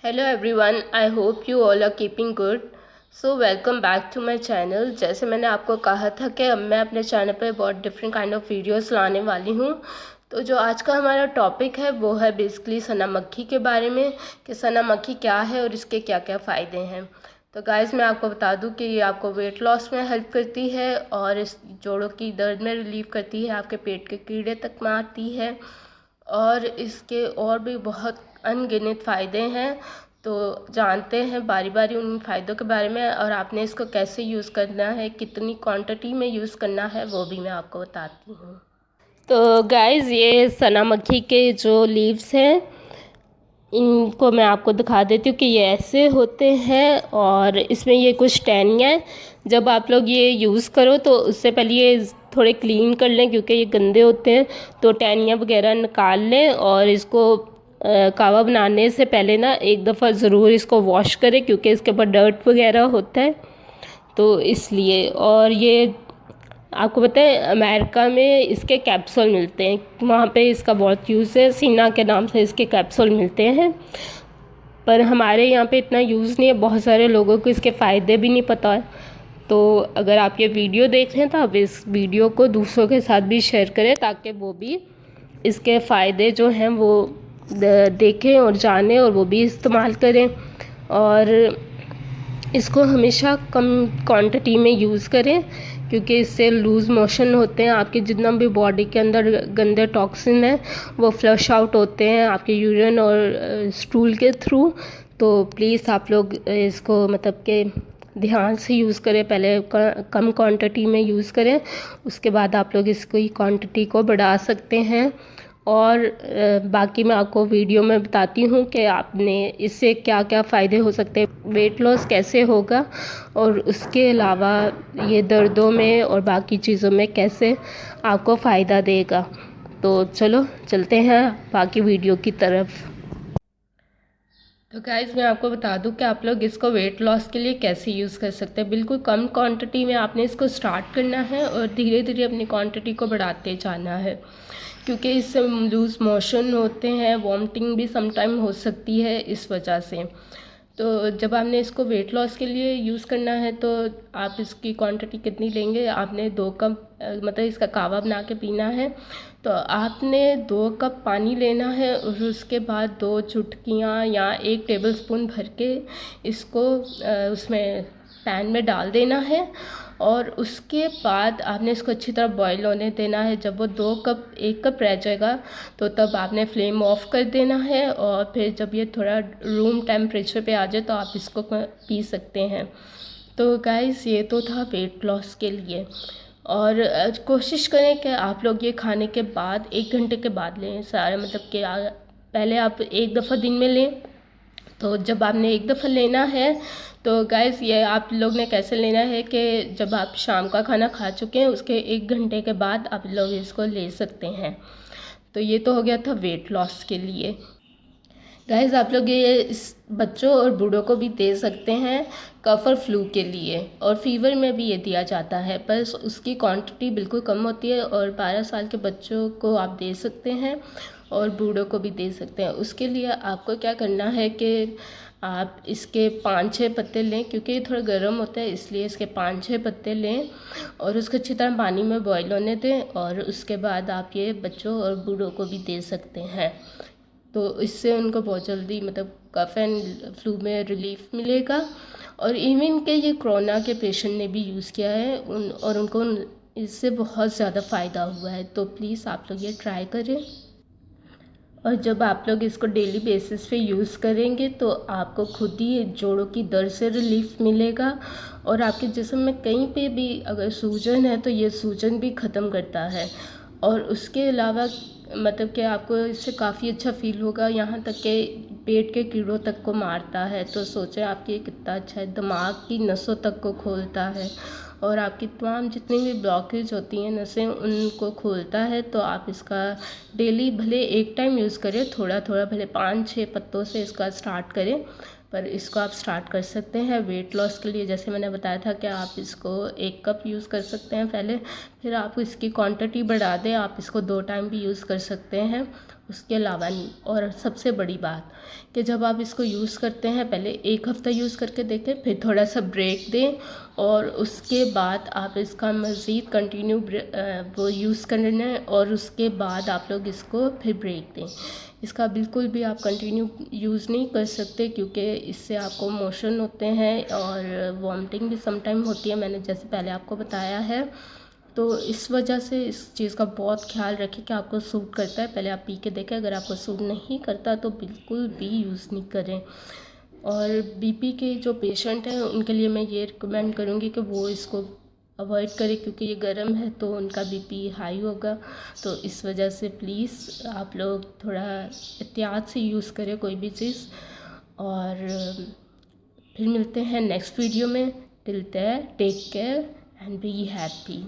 Hello everyone, I hope you all are keeping good. So welcome back to my channel. जैसे मैंने आपको कहा था कि अब मैं अपने चैनल पे बहुत डिफरेंट काइंड ऑफ वीडियोस लाने वाली हूँ। तो जो आज का हमारा टॉपिक है वो है बेसिकली सना मक्खी के बारे में कि सना मक्खी क्या है और इसके क्या क्या फ़ायदे हैं। तो गाइस मैं आपको बता दूं कि ये आपको वेट लॉस में हेल्प करती है और इस जोड़ों की दर्द में रिलीव करती है, आपके पेट के कीड़े तक मारती है और इसके और भी बहुत अनगिनत फ़ायदे हैं। तो जानते हैं बारी बारी उन फ़ायदों के बारे में और आपने इसको कैसे यूज़ करना है, कितनी क्वांटिटी में यूज़ करना है वो भी मैं आपको बताती हूँ। तो गाइज़ ये सना मक्खी के जो लीव्स हैं इनको मैं आपको दिखा देती हूँ कि ये ऐसे होते हैं और इसमें ये कुछ टहनियाँ हैं। जब आप लोग ये यूज़ करो तो उससे पहले ये थोड़े क्लीन कर लें क्योंकि ये गंदे होते हैं, तो टहनियाँ वगैरह निकाल लें और इसको कावा बनाने से पहले ना एक दफ़ा ज़रूर इसको वॉश करें क्योंकि इसके ऊपर डर्ट वगैरह होता है, तो इसलिए। और ये आपको पता है अमेरिका में इसके कैप्सूल मिलते हैं, वहाँ पे इसका बहुत यूज़ है, सीना के नाम से इसके कैप्सूल मिलते हैं, पर हमारे यहाँ पे इतना यूज़ नहीं है। बहुत सारे लोगों को इसके फ़ायदे भी नहीं पता है। तो अगर आप ये वीडियो देख रहे हैं तो आप इस वीडियो को दूसरों के साथ भी शेयर करें ताकि वो भी इसके फ़ायदे जो हैं वो देखें और जानें और वो भी इस्तेमाल करें। और इसको हमेशा कम क्वांटिटी में यूज़ करें क्योंकि इससे लूज़ मोशन होते हैं, आपके जितना भी बॉडी के अंदर गंदे टॉक्सिन है वो फ्लश आउट होते हैं आपके यूरिन और स्टूल के थ्रू। तो प्लीज़ आप लोग इसको मतलब कि ध्यान से यूज़ करें, पहले कम क्वांटिटी में यूज़ करें, उसके बाद आप लोग इसकी क्वांटिटी को बढ़ा सकते हैं। और बाकी मैं आपको वीडियो में बताती हूँ कि आपने इससे क्या क्या फ़ायदे हो सकते हैं, वेट लॉस कैसे होगा और उसके अलावा ये दर्दों में और बाकी चीज़ों में कैसे आपको फ़ायदा देगा। तो चलो चलते हैं बाकी वीडियो की तरफ। तो गाइज़ मैं आपको बता दूं कि आप लोग इसको वेट लॉस के लिए कैसे यूज़ कर सकते हैं। बिल्कुल कम क्वांटिटी में आपने इसको स्टार्ट करना है और धीरे धीरे अपनी क्वांटिटी को बढ़ाते जाना है क्योंकि इससे लूज़ मोशन होते हैं, वॉमिटिंग भी समटाइम हो सकती है इस वजह से। तो जब आपने इसको वेट लॉस के लिए यूज़ करना है तो आप इसकी क्वांटिटी कितनी लेंगे, आपने 2 कप मतलब इसका कावा बना के पीना है तो आपने 2 कप पानी लेना है और उसके बाद 2 चुटकियाँ या 1 टेबलस्पून भर के इसको उसमें पैन में डाल देना है और उसके बाद आपने इसको अच्छी तरह बॉईल होने देना है। जब वो 2 कप 1 कप रह जाएगा तो तब आपने फ्लेम ऑफ कर देना है और फिर जब ये थोड़ा रूम टेम्परेचर पे आ जाए तो आप इसको पी सकते हैं। तो गाइस ये तो था वेट लॉस के लिए। और कोशिश करें कि आप लोग ये खाने के बाद 1 घंटे के बाद लें सारे, मतलब कि पहले आप एक दफ़ा दिन में लें। तो जब आपने एक दफ़ा लेना है तो गाइस ये आप लोग ने कैसे लेना है कि जब आप शाम का खाना खा चुके हैं उसके 1 घंटे के बाद आप लोग इसको ले सकते हैं। तो ये तो हो गया था वेट लॉस के लिए। गाइस आप लोग ये इस बच्चों और बूढ़ों को भी दे सकते हैं कफ और फ्लू के लिए, और फीवर में भी ये दिया जाता है, पर उसकी क्वांटिटी बिल्कुल कम होती है। और 12 साल के बच्चों को आप दे सकते हैं और बूढ़ों को भी दे सकते हैं। उसके लिए आपको क्या करना है कि आप इसके 5-6 पत्ते लें क्योंकि ये थोड़ा गर्म होता है, इसलिए इसके 5-6 पत्ते लें और उसको अच्छी तरह पानी में बॉईल होने दें और उसके बाद आप ये बच्चों और बूढ़ों को भी दे सकते हैं। तो इससे उनको बहुत जल्दी मतलब कफ एंड फ्लू में रिलीफ मिलेगा। और इवन के ये कोरोना के पेशेंट ने भी यूज़ किया है और उनको इससे बहुत ज़्यादा फ़ायदा हुआ है। तो प्लीज़ आप लोग ये ट्राई करें और जब आप लोग इसको डेली बेसिस पे यूज़ करेंगे तो आपको खुद ही जोड़ों की दर्द से रिलीफ मिलेगा और आपके जिस्म में कहीं पे भी अगर सूजन है तो ये सूजन भी ख़त्म करता है। और उसके अलावा मतलब कि आपको इससे काफ़ी अच्छा फील होगा, यहाँ तक कि पेट के कीड़ों तक को मारता है। तो सोचें आपके ये कितना अच्छा है, दिमाग की नसों तक को खोलता है और आपकी तमाम जितनी भी ब्लॉकेज होती हैं नसें उनको खोलता है। तो आप इसका डेली भले एक टाइम यूज़ करें, थोड़ा थोड़ा भले 5-6 पत्तों से इसका स्टार्ट करें, पर इसको आप स्टार्ट कर सकते हैं वेट लॉस के लिए। जैसे मैंने बताया था कि आप इसको 1 कप यूज़ कर सकते हैं पहले, फिर आप इसकी क्वांटिटी बढ़ा दें, आप इसको 2 टाइम भी यूज़ कर सकते हैं उसके अलावा नहीं। और सबसे बड़ी बात कि जब आप इसको यूज़ करते हैं, पहले 1 हफ़्ता यूज़ करके देखें, फिर थोड़ा सा ब्रेक दें और उसके बाद आप इसका मज़ीद कंटिन्यू वो यूज़ करना है और उसके बाद आप लोग इसको फिर ब्रेक दें। इसका बिल्कुल भी आप कंटिन्यू यूज़ नहीं कर सकते, क्योंकि इससे आपको मोशन होते हैं और वॉमिटिंग भी समटाइम होती है, मैंने जैसे पहले आपको बताया है। तो इस वजह से इस चीज़ का बहुत ख्याल रखें कि आपको सूट करता है, पहले आप पी के देखें। अगर आपको सूट नहीं करता तो बिल्कुल भी यूज़ नहीं करें। और बीपी के जो पेशेंट हैं उनके लिए मैं ये रिकमेंड करूँगी कि वो इसको अवॉइड करें, क्योंकि ये गर्म है तो उनका बीपी हाई होगा। तो इस वजह से प्लीज़ आप लोग थोड़ा एहतियात से यूज़ करें कोई भी चीज़। और फिर मिलते हैं नेक्स्ट वीडियो में। Till there take care and be happy.